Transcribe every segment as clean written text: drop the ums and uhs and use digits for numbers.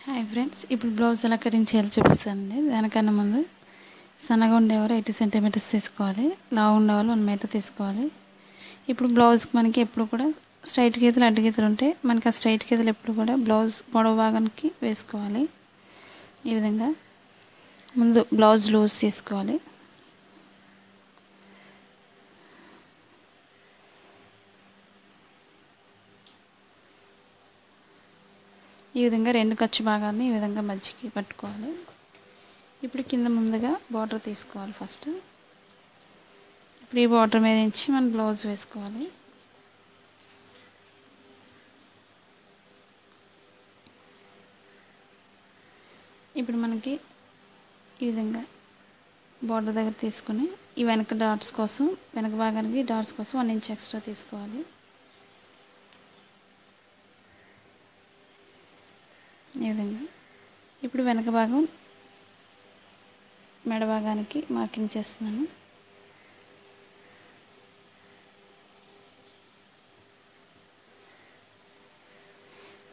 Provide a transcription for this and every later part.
Hi friends, ఇప్పుడు blouse ఎలా cutting చేయాలో చూపిస్తానండి. దానికన్నా ముందు సన్నగా ఉండేవారు 80 సెంటీమీటర్స్ తీసుకోవాలి, లావు ఉండేవాళ్ళు 1 మీటర్ తీసుకోవాలి. ఇప్పుడు బ్లౌజ్కి మనకి ఎప్పుడు కూడా స్ట్రైట్ గీతలు అడ్డు గీతలు ఉంటే మనకి ఆ స్ట్రైట్ గీతలు ఎప్పుడు కూడా బ్లౌజ్ పొడవు భాగానికి వేసుకోవాలి. ఈ విధంగా ముందు బ్లౌజ్ లూజ్ తీసుకోవాలి. ఈ విధంగా 2 ఖర్చు భాగాన్ని ఈ విధంగా మధ్యకి పట్టుకోవాలి. ఇప్పుడు కింద ముందుగా బార్డర్ తీసుకోవాలి. ఫస్ట్ ఇప్పుడు ఈ బార్డర్ మీద నుంచి మనం బ్లౌజ్ వేసుకోవాలి. ఇప్పుడు మనకి ఈ విధంగా బార్డర్ దగ్గర తీసుకుని ఈ వెనక డాట్స్ కోసం, వెనక భాగానికి డాట్స్ కోసం 1 ఇంచ్ ఎక్స్ట్రా తీసుకోవాలి. ఈ విధంగా ఇప్పుడు వెనక భాగం మెడ భాగానికి మార్కింగ్ చేస్తున్నాను.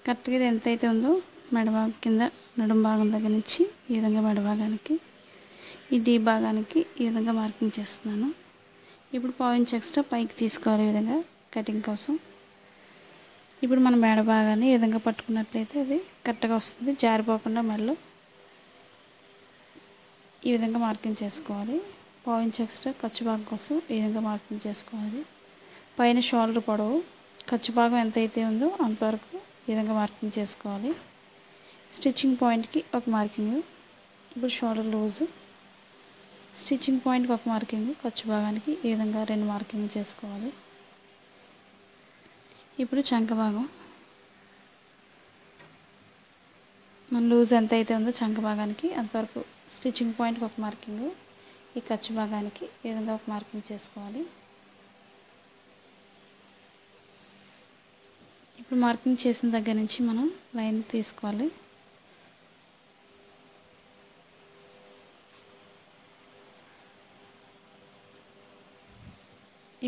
కరెక్ట్గా ఇది ఎంతైతే ఉందో మెడ భాగం కింద నడుము భాగం దగ్గర నుంచి ఈ విధంగా మెడ భాగానికి ఈ డీ భాగానికి ఈ విధంగా మార్కింగ్ చేస్తున్నాను. ఇప్పుడు 1/2 ఇంచ్ ఎక్స్ట్రా పైకి తీసుకోవాలి ఈ విధంగా కటింగ్ కోసం. ఇప్పుడు మన మెడ భాగాన్ని ఈ విధంగా పట్టుకున్నట్లయితే అది కరెక్ట్గా వస్తుంది, జారిపోకుండా మెడలో ఈ విధంగా మార్కింగ్ చేసుకోవాలి. 1/2 ఇంచ్ ఎక్స్ట్రా ఖర్చు భాగం కోసం ఈ విధంగా మార్కింగ్ చేసుకోవాలి. పైన షోల్డర్ పొడవు ఖర్చు భాగం ఎంతైతే ఉందో అంతవరకు ఈ విధంగా మార్కింగ్ చేసుకోవాలి. స్టిచ్చింగ్ పాయింట్కి ఒక మార్కింగ్, ఇప్పుడు షోల్డర్ లూజు, స్టిచ్చింగ్ పాయింట్కి ఒక మార్కింగ్, ఖర్చు భాగానికి ఈ విధంగా 2 మార్కింగ్ చేసుకోవాలి. ఇప్పుడు చంక భాగం మన లూజ్ ఎంత అయితే ఉందో చంక భాగానికి అంతవరకు స్టిచ్చింగ్ పాయింట్కి ఒక మార్కింగ్, ఈ ఖర్చు భాగానికి ఈ విధంగా ఒక మార్కింగ్ చేసుకోవాలి. ఇప్పుడు మార్కింగ్ చేసిన దగ్గర నుంచి మనం లైన్ తీసుకోవాలి.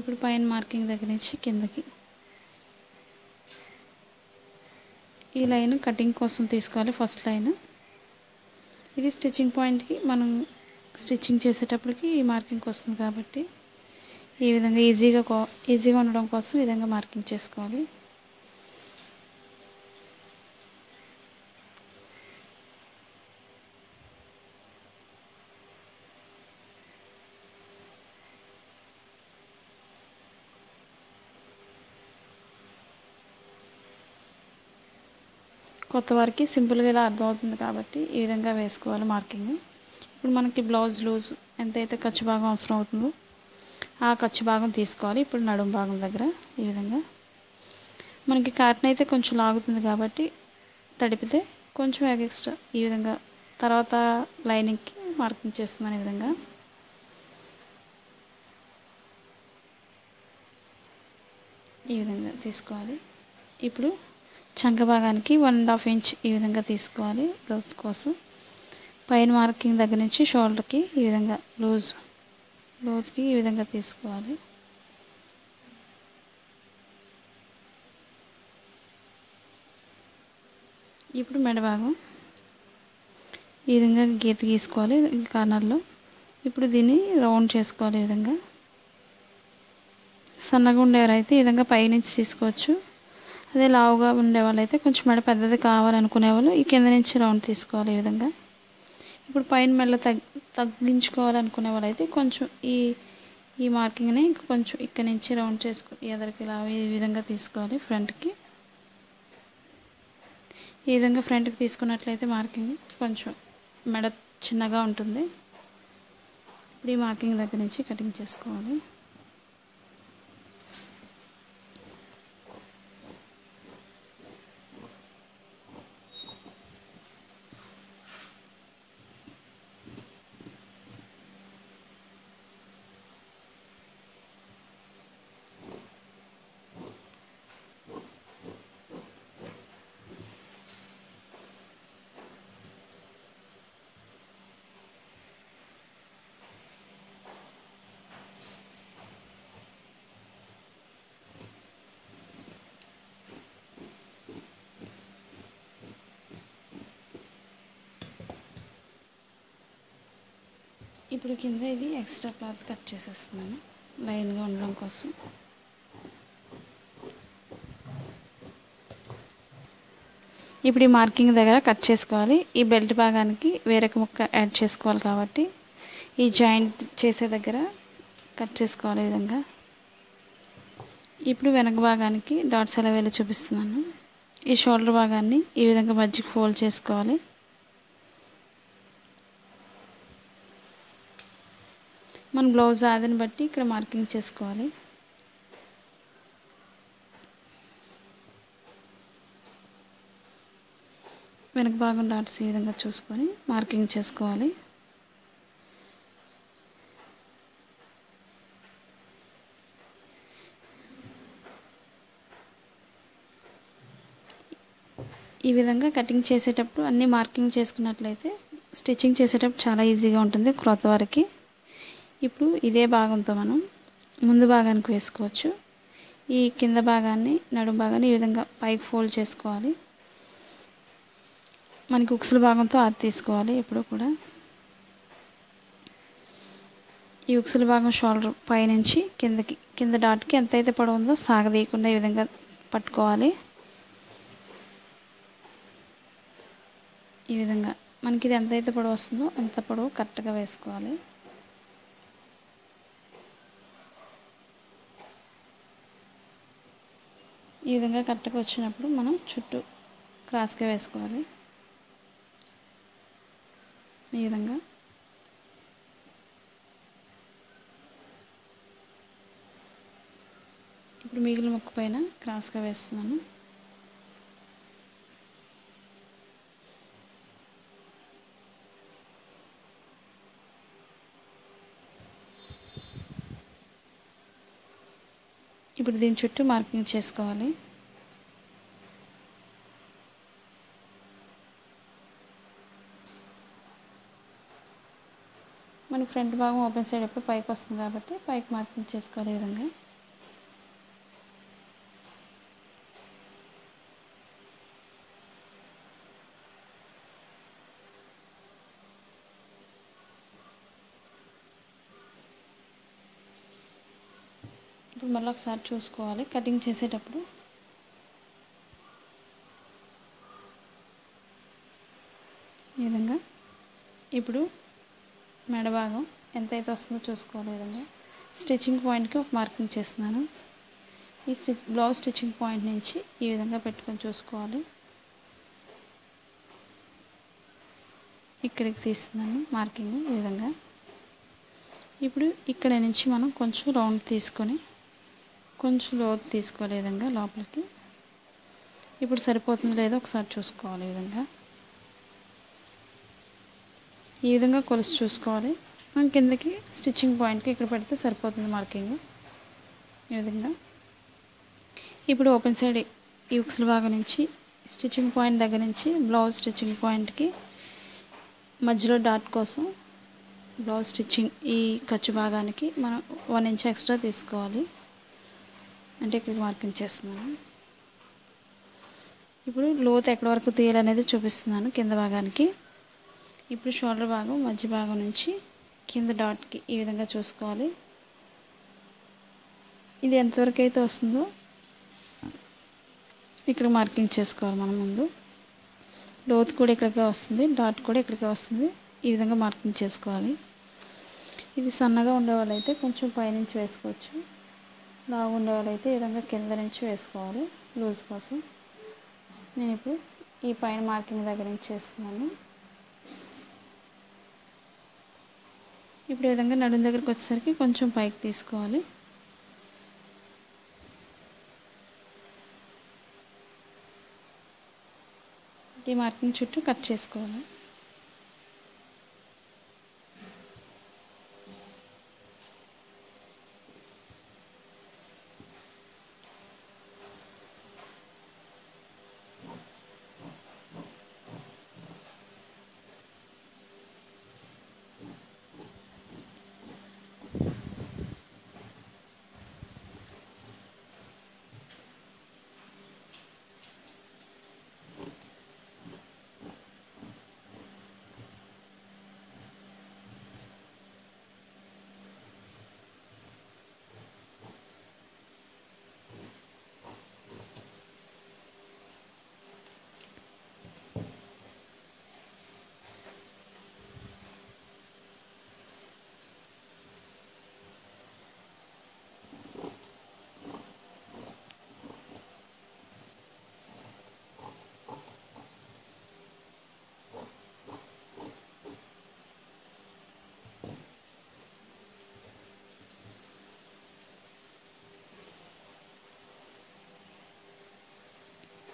ఇప్పుడు పైన మార్కింగ్ దగ్గర నుంచి కిందకి ఈ లైన్ కటింగ్ కోసం తీసుకోవాలి. ఫస్ట్ లైన్ ఇది స్టిచ్చింగ్ పాయింట్కి మనం స్టిచ్చింగ్ చేసేటప్పటికి ఈ మార్కింగ్ వస్తుంది కాబట్టి ఈ విధంగా ఈజీగా ఉండడం కోసం ఈ విధంగా మార్కింగ్ చేసుకోవాలి. కొత్త వారికి సింపుల్గా ఇలా అర్థమవుతుంది కాబట్టి ఈ విధంగా వేసుకోవాలి మార్కింగ్. ఇప్పుడు మనకి బ్లౌజ్ లూజ్ ఎంతైతే ఖర్చు భాగం అవసరం అవుతుందో ఆ ఖర్చు భాగం తీసుకోవాలి. ఇప్పుడు నడుము భాగం దగ్గర ఈ విధంగా మనకి కాటన్ అయితే కొంచెం లాగుతుంది కాబట్టి తడిపితే కొంచెం ఎక్స్ట్రా ఈ విధంగా తర్వాత లైనింగ్కి మార్కింగ్ చేస్తున్నాను. ఈ విధంగా తీసుకోవాలి. ఇప్పుడు చంక భాగానికి 1.5 ఇంచ్ ఈ విధంగా తీసుకోవాలి బ్లౌజ్ కోసం. పైన మార్కింగ్ దగ్గర నుంచి షోల్డర్కి ఈ విధంగా లోతుకి ఈ విధంగా తీసుకోవాలి. ఇప్పుడు మెడ భాగం ఈ విధంగా గీత గీసుకోవాలి కార్నర్లో. ఇప్పుడు దీన్ని రౌండ్ చేసుకోవాలి. ఈ విధంగా సన్నగా ఉండేవారైతే ఈ విధంగా పైనుంచి తీసుకోవచ్చు, అదే లావుగా ఉండే వాళ్ళైతే కొంచెం మెడ పెద్దది కావాలనుకునే వాళ్ళు ఈ కింద నుంచి రౌండ్ తీసుకోవాలి. ఈ విధంగా ఇప్పుడు పైన మెడ తగ్గించుకోవాలనుకునే వాళ్ళైతే కొంచెం ఈ మార్కింగ్ని కొంచెం ఇక్కడ నుంచి రౌండ్ చేసుకుని ఎదరికి ఇలా ఈ విధంగా తీసుకోవాలి. ఫ్రంట్కి ఈ విధంగా ఫ్రంట్కి తీసుకున్నట్లయితే మార్కింగ్ కొంచెం మెడ చిన్నగా ఉంటుంది. ఇప్పుడు ఈ మార్కింగ్ దగ్గర నుంచి కటింగ్ చేసుకోవాలి. ఇప్పుడు కింద ఇది ఎక్స్ట్రా క్లాత్ కట్ చేసేస్తున్నాను లైన్గా ఉండడం కోసం. ఇప్పుడు ఈ మార్కింగ్ దగ్గర కట్ చేసుకోవాలి. ఈ బెల్ట్ భాగానికి వేరొక ముక్క యాడ్ చేసుకోవాలి కాబట్టి ఈ జాయింట్ చేసే దగ్గర కట్ చేసుకోవాలి ఈ విధంగా. ఇప్పుడు వెనక భాగానికి డాట్స్ ఎలా వేయాలో చూపిస్తున్నాను. ఈ షోల్డర్ భాగాన్ని ఈ విధంగా మధ్యకి ఫోల్డ్ చేసుకోవాలి. మన బ్లౌజ్ ఆదిని బట్టి ఇక్కడ మార్కింగ్ చేసుకోవాలి. వెనక భాగం డాట్స్ ఈ విధంగా చూసుకొని మార్కింగ్ చేసుకోవాలి. ఈ విధంగా కటింగ్ చేసేటప్పుడు అన్నీ మార్కింగ్ చేసుకున్నట్లయితే స్టిచ్చింగ్ చేసేటప్పుడు చాలా ఈజీగా ఉంటుంది క్రొత్త వారికి. ఇప్పుడు ఇదే భాగంతో మనం ముందు భాగానికి వేసుకోవచ్చు. ఈ కింద భాగాన్ని నడుము భాగాన్ని ఈ విధంగా పైకి ఫోల్డ్ చేసుకోవాలి. మనకి ఉక్సుల భాగంతో అది తీసుకోవాలి. ఎప్పుడు కూడా ఈ ఉక్సుల భాగం షోల్డర్ పైనుంచి కిందకి కింద డాట్కి ఎంతైతే పొడవు ఉందో సాగదీయకుండా ఈ విధంగా పట్టుకోవాలి. ఈ విధంగా మనకి ఇది ఎంతైతే పొడవు వస్తుందో అంత పొడవు కరెక్ట్గా వేసుకోవాలి. ఈ విధంగా కరెక్ట్గా వచ్చినప్పుడు మనం చుట్టూ క్రాస్గా వేసుకోవాలి. ఈ విధంగా ఇప్పుడు మిగిలిన ముక్క పైన క్రాస్గా వేస్తున్నాను. ఇప్పుడు దీని చుట్టూ మార్కింగ్ చేసుకోవాలి. మన ఫ్రంట్ భాగం ఓపెన్ సైడ్ ఎప్పుడు పైకి వస్తుంది కాబట్టి పైకి మార్కింగ్ చేసుకోవాలి. ఈ విధంగా ఇప్పుడు మళ్ళీ ఒకసారి చూసుకోవాలి కటింగ్ చేసేటప్పుడు. ఈ విధంగా ఇప్పుడు మెడ భాగం ఎంతైతే వస్తుందో చూసుకోవాలి. ఈ విధంగా స్టిచ్చింగ్ పాయింట్కి ఒక మార్కింగ్ చేస్తున్నాను. ఈ బ్లౌజ్ స్టిచ్చింగ్ పాయింట్ నుంచి ఈ విధంగా పెట్టుకొని చూసుకోవాలి. ఇక్కడికి తీస్తున్నాను మార్కింగ్ ఈ విధంగా. ఇప్పుడు ఇక్కడ నుంచి మనం కొంచెం రౌండ్ తీసుకొని కొంచెం లోతు తీసుకోవాలి. ఈ విధంగా లోపలికి ఇప్పుడు సరిపోతుందో లేదో ఒకసారి చూసుకోవాలి. ఈ విధంగా కొలిసి చూసుకోవాలి. మనం కిందకి స్టిచ్చింగ్ పాయింట్కి ఇక్కడ పెడితే సరిపోతుంది మార్కింగ్. ఈ విధంగా ఇప్పుడు ఓపెన్ సైడ్ ఈ ఉక్సుల భాగం నుంచి స్టిచ్చింగ్ పాయింట్ దగ్గర నుంచి బ్లౌజ్ స్టిచ్చింగ్ పాయింట్కి మధ్యలో డాట్ కోసం బ్లౌజ్ స్టిచ్చింగ్ ఈ ఖర్చు భాగానికి మనం 1 ఇంచ్ ఎక్స్ట్రా తీసుకోవాలి. అంటే ఇక్కడ మార్కింగ్ చేస్తున్నాను. ఇప్పుడు లోతు ఎక్కడి వరకు తీయాలనేది చూపిస్తున్నాను కింద భాగానికి. ఇప్పుడు షోల్డర్ భాగం మధ్య భాగం నుంచి కింద డాట్కి ఈ విధంగా చూసుకోవాలి. ఇది ఎంతవరకు అయితే వస్తుందో ఇక్కడ మార్కింగ్ చేసుకోవాలి. మనం ముందు లోతు కూడా ఇక్కడికే వస్తుంది, డాట్ కూడా ఇక్కడికే వస్తుంది. ఈ విధంగా మార్కింగ్ చేసుకోవాలి. ఇది సన్నగా ఉండేవాళ్ళైతే కొంచెం పైనుంచి వేసుకోవచ్చు. లావు ఉండేవాళ్ళైతే ఈ విధంగా కింద నుంచి వేసుకోవాలి లూజ్ కోసం. నేను ఇప్పుడు ఈ పైన మార్కింగ్ దగ్గర నుంచి చేస్తున్నాను. ఇప్పుడు ఈ విధంగా నడుము దగ్గరికి వచ్చేసరికి కొంచెం పైకి తీసుకోవాలి. ఈ మార్కింగ్ చుట్టూ కట్ చేసుకోవాలి.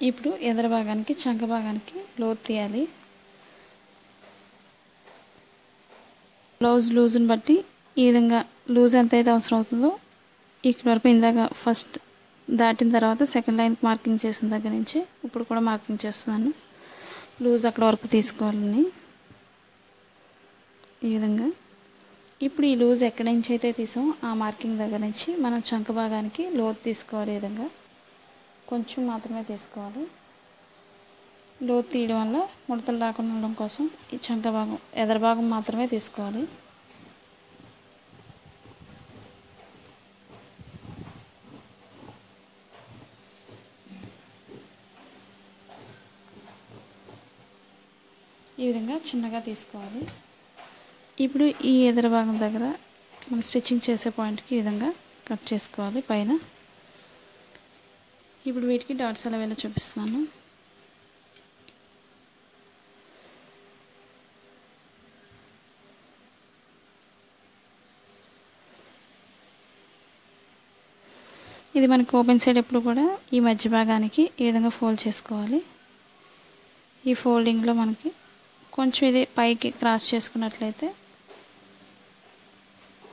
ఇప్పుడు ఎదర భాగానికి చంక భాగానికి లోతు తీయాలి. బ్లౌజ్ లూజ్ని బట్టి ఈ విధంగా లూజ్ ఎంత అయితే అవసరం అవుతుందో ఇక్కడ వరకు ఇందాక ఫస్ట్ దాటిన తర్వాత సెకండ్ లైన్కి మార్కింగ్ చేసిన దగ్గర నుంచి ఇప్పుడు కూడా మార్కింగ్ చేస్తున్నాను. లూజ్ అక్కడ వరకు తీసుకోవాలని ఈ విధంగా. ఇప్పుడు ఈ లూజ్ ఎక్కడి నుంచి అయితే తీసామో ఆ మార్కింగ్ దగ్గర నుంచి మనం చంక భాగానికి లోతు తీసుకోవాలి. ఈ విధంగా కొంచెం మాత్రమే తీసుకోవాలి. లోతు తీయడం వల్ల ముడతలు రాకుండా ఉండడం కోసం ఈ చంక భాగం ఎదర భాగం మాత్రమే తీసుకోవాలి. ఈ విధంగా చిన్నగా తీసుకోవాలి. ఇప్పుడు ఈ ఎదర భాగం దగ్గర మనం స్టిచ్చింగ్ చేసే పాయింట్కి ఈ విధంగా కట్ చేసుకోవాలి పైన. ఇప్పుడు వీటికి డాట్స్ ఎలా వేయాలో చూపిస్తున్నాను. ఇది మనకి ఓపెన్ సైడ్ ఎప్పుడు కూడా ఈ మధ్య భాగానికి ఈ విధంగా ఫోల్డ్ చేసుకోవాలి. ఈ ఫోల్డింగ్లో మనకి కొంచెం ఇది పైకి క్రాస్ చేసుకున్నట్లయితే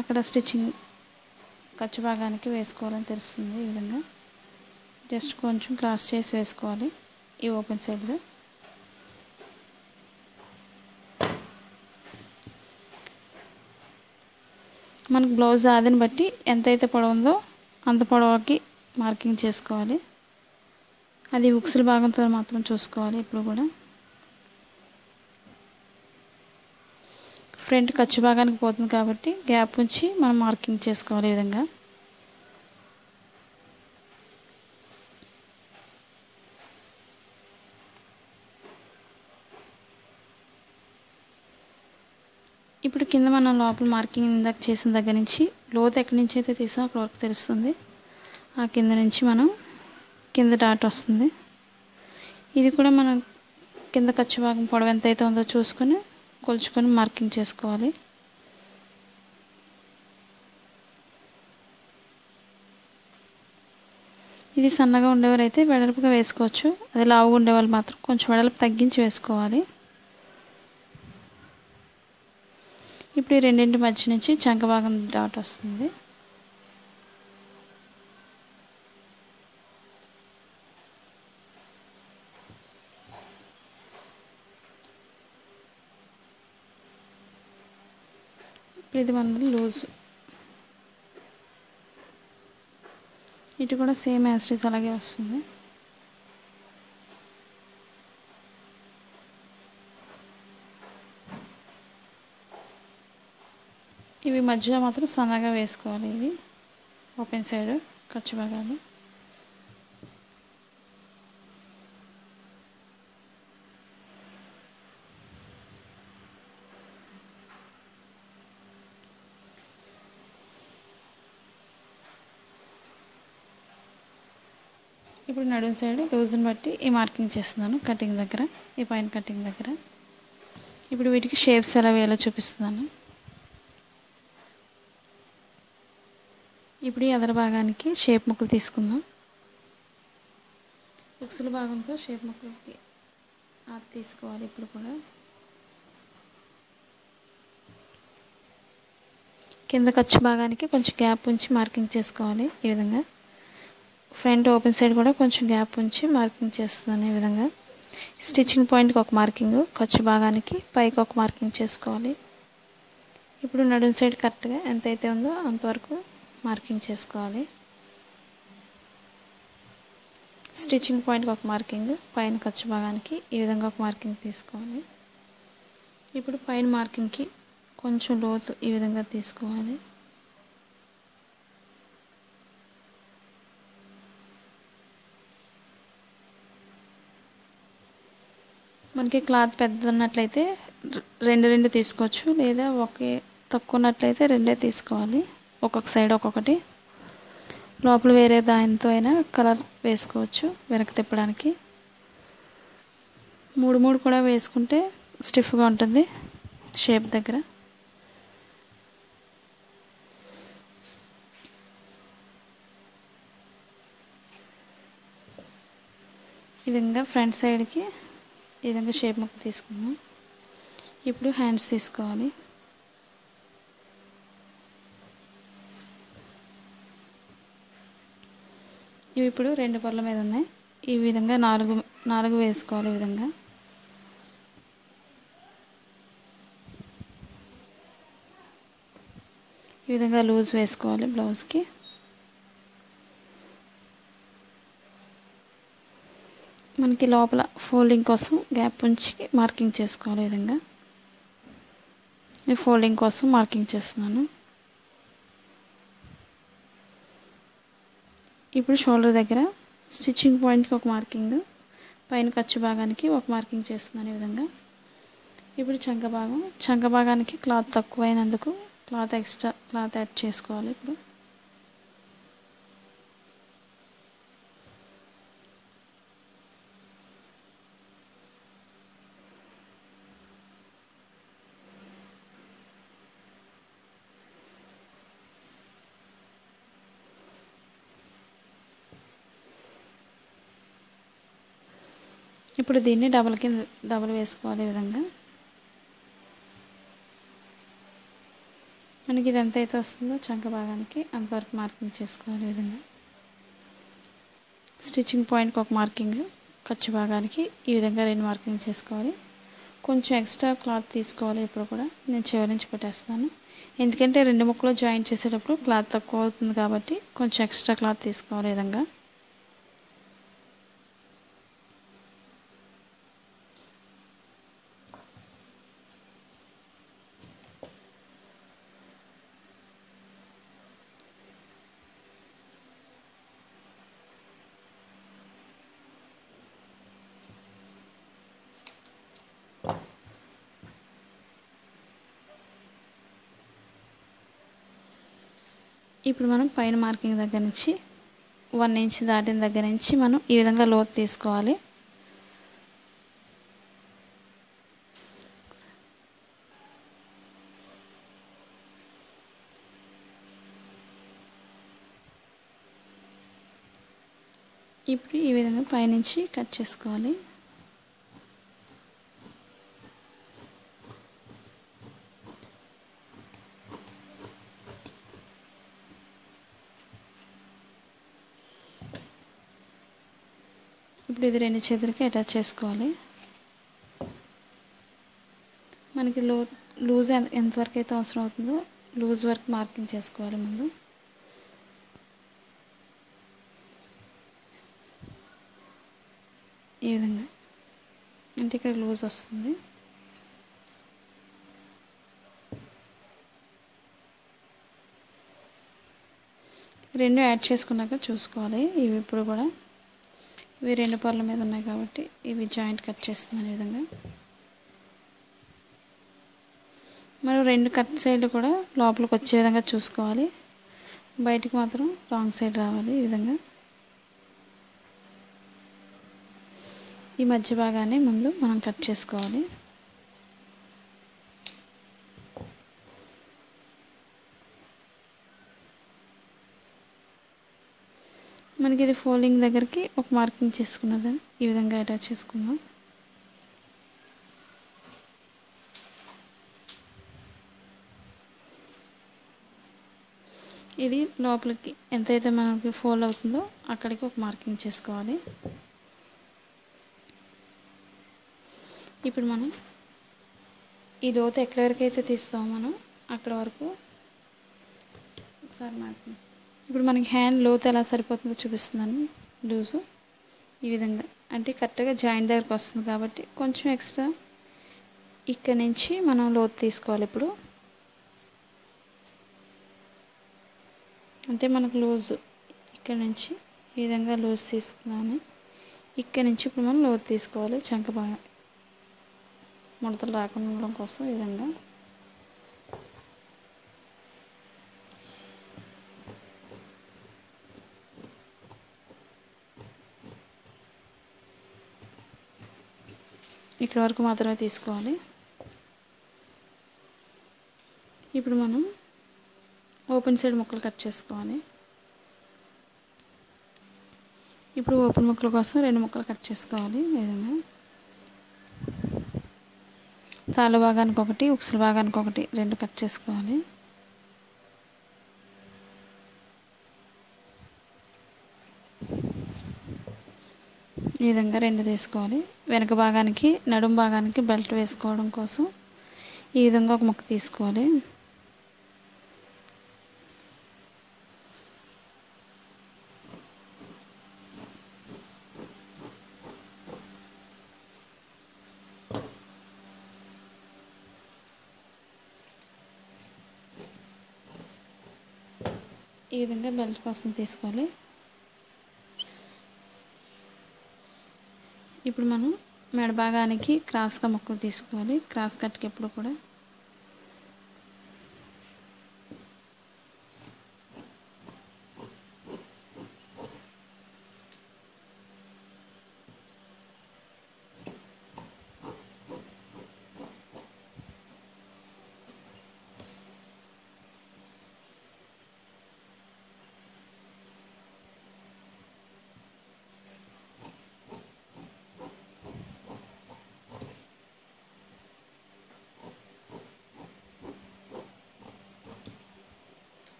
అక్కడ స్టిచ్చింగ్ ఖర్చు భాగానికి వేసుకోవాలని తెలుస్తుంది. ఈ విధంగా జస్ట్ కొంచెం క్రాస్ చేసి వేసుకోవాలి ఈ ఓపెన్ సైడ్లో. మనకు బ్లౌజ్ ఆదిని బట్టి ఎంతైతే పొడవు ఉందో అంత పొడవుకి మార్కింగ్ చేసుకోవాలి. అది ఉక్సుల భాగంతో మాత్రం చూసుకోవాలి. ఇప్పుడు కూడా ఫ్రంట్ ఖర్చు భాగానికి పోతుంది కాబట్టి గ్యాప్ ఉంచి మనం మార్కింగ్ చేసుకోవాలి. ఈ విధంగా ఇప్పుడు కింద మనం లోపల మార్కింగ్ ఇందాక చేసిన దగ్గర నుంచి లోతు ఎక్కడి నుంచి అయితే తీసామో అక్కడ వరకు తెలుస్తుంది. ఆ కింద నుంచి మనం కింద డాట్ వస్తుంది. ఇది కూడా మనం కింద ఖర్చు భాగం పొడవు ఎంత అయితే ఉందో చూసుకొని కొలుచుకొని మార్కింగ్ చేసుకోవాలి. ఇది సన్నగా ఉండేవారైతే వెడల్పుగా వేసుకోవచ్చు. అది లావుగా ఉండేవాళ్ళు మాత్రం కొంచెం వెడల్పు తగ్గించి వేసుకోవాలి. ఇప్పుడు ఈ రెండింటి మధ్య నుంచి చంక భాగం డాట్ వస్తుంది. ఇప్పుడు ఇది మనది లూజ్. ఇటు కూడా సేమ్ యాస్టీస్ అలాగే వస్తుంది. ఇవి మధ్యలో మాత్రం సన్నగా వేసుకోవాలి. ఇవి ఓపెన్ సైడ్ ఖర్చు భాగాలు. ఇప్పుడు నడుం సైడ్ లూజ్ని బట్టి ఈ మార్కింగ్ చేస్తున్నాను కటింగ్ దగ్గర, ఈ పైన కటింగ్ దగ్గర. ఇప్పుడు వీటికి షేప్స్ ఎలా వేయాలో చూపిస్తున్నాను. ఇప్పుడు ఈ ఎదర భాగానికి షేప్ ముక్కలు తీసుకుందాం. ఉక్సుల భాగంతో షేప్ ముక్కలకి అది తీసుకోవాలి. ఇప్పుడు కూడా కింద ఖర్చు భాగానికి కొంచెం గ్యాప్ ఉంచి మార్కింగ్ చేసుకోవాలి. ఈ విధంగా ఫ్రంట్ ఓపెన్ సైడ్ కూడా కొంచెం గ్యాప్ ఉంచి మార్కింగ్ చేస్తున్నాను. ఈ విధంగా స్టిచ్చింగ్ పాయింట్కి ఒక మార్కింగ్, ఖర్చు భాగానికి పైకి ఒక మార్కింగ్ చేసుకోవాలి. ఇప్పుడు నడుం సైడ్ కరెక్ట్గా ఎంతైతే ఉందో అంతవరకు మార్కింగ్ చేసుకోవాలి. స్టిచ్చింగ్ పాయింట్కి ఒక మార్కింగ్, పైన ఖర్చు భాగానికి ఈ విధంగా ఒక మార్కింగ్ తీసుకోవాలి. ఇప్పుడు పైన మార్కింగ్కి కొంచెం లోతు ఈ విధంగా తీసుకోవాలి. మనకి క్లాత్ పెద్దది ఉన్నట్లయితే రెండు తీసుకోవచ్చు, లేదా ఒకే తక్కువ ఉన్నట్లయితే రెండే తీసుకోవాలి. ఒక్కొక్క సైడ్ ఒక్కొక్కటి. లోపల వేరే దానితో అయినా కలర్ వేసుకోవచ్చు వెనక్కి తిప్పడానికి. మూడు కూడా వేసుకుంటే స్టిఫ్గా ఉంటుంది షేప్ దగ్గర. ఈ విధంగా ఫ్రంట్ సైడ్కి ఈ విధంగా షేప్ ముక్క తీసుకుందాం. ఇప్పుడు హ్యాండ్స్ తీసుకోవాలి. ఇవి ఇప్పుడు 2 పొరల మీద ఉన్నాయి. ఈ విధంగా నాలుగు వేసుకోవాలి. ఈ విధంగా లూజ్ వేసుకోవాలి. బ్లౌజ్కి మనకి లోపల ఫోల్డింగ్ కోసం గ్యాప్ ఉంచి మార్కింగ్ చేసుకోవాలి. ఈ విధంగా ఈ ఫోల్డింగ్ కోసం మార్కింగ్ చేస్తున్నాను. ఇప్పుడు షోల్డర్ దగ్గర స్టిచ్చింగ్ పాయింట్కి ఒక మార్కింగ్, పైన ఖర్చు భాగానికి ఒక మార్కింగ్ చేస్తున్నాను. ఈ విధంగా ఇప్పుడు చంక భాగానికి క్లాత్ తక్కువైనందుకు ఎక్స్ట్రా క్లాత్ యాడ్ చేసుకోవాలి. ఇప్పుడు దీన్ని డబల్ వేసుకోవాలి. ఈ విధంగా మనకి ఇది ఎంత అయితే వస్తుందో చంక భాగానికి అంతవరకు మార్కింగ్ చేసుకోవాలి. ఈ విధంగా స్టిచ్చింగ్ పాయింట్కి ఒక మార్కింగ్, ఖర్చు భాగానికి ఈ విధంగా 2 మార్కింగ్ చేసుకోవాలి. కొంచెం ఎక్స్ట్రా క్లాత్ తీసుకోవాలి. ఇప్పుడు కూడా నేను చివరి నుంచి పెట్టేస్తాను, ఎందుకంటే 2 ముక్కలు జాయిన్ చేసేటప్పుడు క్లాత్ తక్కువ అవుతుంది కాబట్టి కొంచెం ఎక్స్ట్రా క్లాత్ తీసుకోవాలి. ఈ విధంగా ఇప్పుడు మనం పైన మార్కింగ్ దగ్గర నుంచి 1 ఇంచ్ దాటిన దగ్గర నుంచి మనం ఈ విధంగా లోతు తీసుకోవాలి. ఇప్పుడు ఈ విధంగా పైనుంచి కట్ చేసుకోవాలి. ఇప్పుడు ఇది 2 చేతులకి అటాచ్ చేసుకోవాలి. మనకి లూజ్ ఎంతవరకు అయితే అవసరం అవుతుందో లూజ్ వరకు మార్కింగ్ చేసుకోవాలి. ముందు ఈ విధంగా, అంటే ఇక్కడ లూజ్ వస్తుంది. రెండు యాడ్ చేసుకున్నాక చూసుకోవాలి. ఇవి ఇప్పుడు కూడా ఇవి 2 పొరల మీద ఉన్నాయి కాబట్టి ఇవి జాయింట్ కట్ చేస్తున్నాను. ఈ విధంగా మనం 2 కట్ సైడ్లు కూడా లోపలికి వచ్చే విధంగా చూసుకోవాలి. బయటికి మాత్రం రాంగ్ సైడ్ రావాలి. ఈ విధంగా ఈ మధ్య భాగాన్ని ముందు మనం కట్ చేసుకోవాలి. మనకి ఇది ఫోల్డింగ్ దగ్గరికి ఒక మార్కింగ్ చేసుకున్నది ఈ విధంగా అటాచ్ చేసుకుందాం. ఇది లోపలికి ఎంతైతే మనకి ఫోల్డ్ అవుతుందో అక్కడికి ఒక మార్కింగ్ చేసుకోవాలి. ఇప్పుడు మనం ఈ లోతు ఎక్కడి వరకు అయితే తీస్తామో మనం అక్కడ వరకు ఒకసారి మార్కింగ్. ఇప్పుడు మనకి హ్యాండ్ లోతు ఎలా సరిపోతుందో చూపిస్తున్నాను. లూజు ఈ విధంగా, అంటే కరెక్ట్గా జాయింట్ దగ్గరకు వస్తుంది కాబట్టి కొంచెం ఎక్స్ట్రా ఇక్కడ నుంచి మనం లోతు తీసుకోవాలి. ఇప్పుడు అంటే మనకు లూజు ఇక్కడ నుంచి ఈ విధంగా లూజ్ తీసుకున్నాను. ఇక్కడ నుంచి ఇప్పుడు మనం లోతు తీసుకోవాలి. చంక బాగా ముడతలు రాకుండా ఉండడం కోసం ఈ విధంగా ఇక్కడ వరకు మాత్రమే తీసుకోవాలి. ఇప్పుడు మనం ఓపెన్ సైడ్ ముక్కలు కట్ చేసుకోవాలి. ఇప్పుడు ఓపెన్ ముక్కల కోసం 2 ముక్కలు కట్ చేసుకోవాలి. ఈ విధంగా తాళ్ళ భాగానికి ఒకటి, ఉక్సుల భాగానికి ఒకటి 2 కట్ చేసుకోవాలి. ఈ విధంగా 2 తీసుకోవాలి. వెనక భాగానికి నడుం భాగానికి బెల్ట్ వేసుకోవడం కోసం ఈ విధంగా ఒక ముక్క తీసుకోవాలి. ఈ విధంగా బెల్ట్ కోసం తీసుకోవాలి. ఇప్పుడు మనం మెడ భాగానికి క్రాస్గా ముక్కలు తీసుకోవాలి. క్రాస్ కట్కి ఎప్పుడు కూడా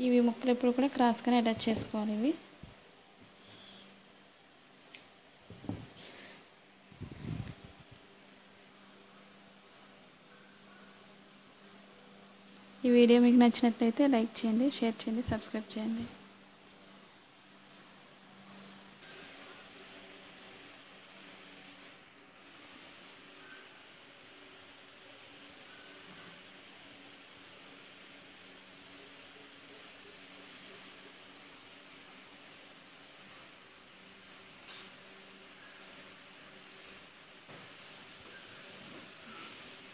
ఇవి ముక్కలు ఎప్పుడు కూడా క్రాస్గానే అటాచ్ చేసుకోవాలి. ఈ వీడియో మీకు నచ్చినట్లయితే లైక్ చేయండి, షేర్ చేయండి, సబ్స్క్రైబ్ చేయండి.